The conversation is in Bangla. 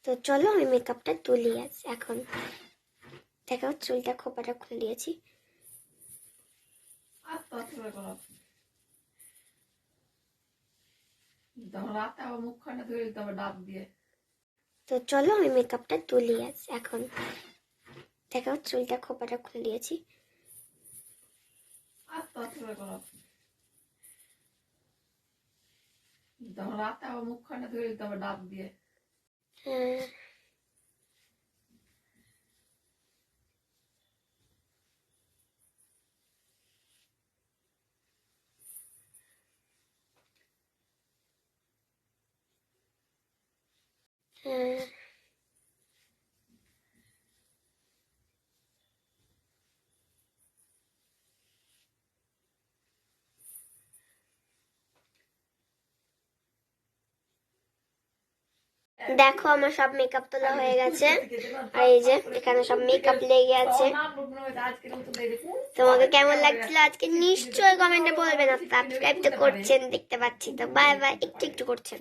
তো চলো আমি মেকআপটা তুলি আজ এখন। দেখো চুলটা খোপাটা খুলে দিয়েছি। তো চলো আমি মেকআপটা তুলি আজ এখন। দেখো চুলটা খোপাটা খুলে দিয়েছি। হ্যাঁ, হ্যাঁ, দেখো আমার সব মেকআপ তোলা হয়ে গেছে। আর এই যে এখানে সব মেকআপ লেগে আছে। তোমাকে কেমন লাগছিল আজকে নিশ্চয়ই কমেন্টে বলবেন। আর সাবস্ক্রাইব তো করছেন দেখতে পাচ্ছি। তো বাই বাই, একটু একটু করছেন।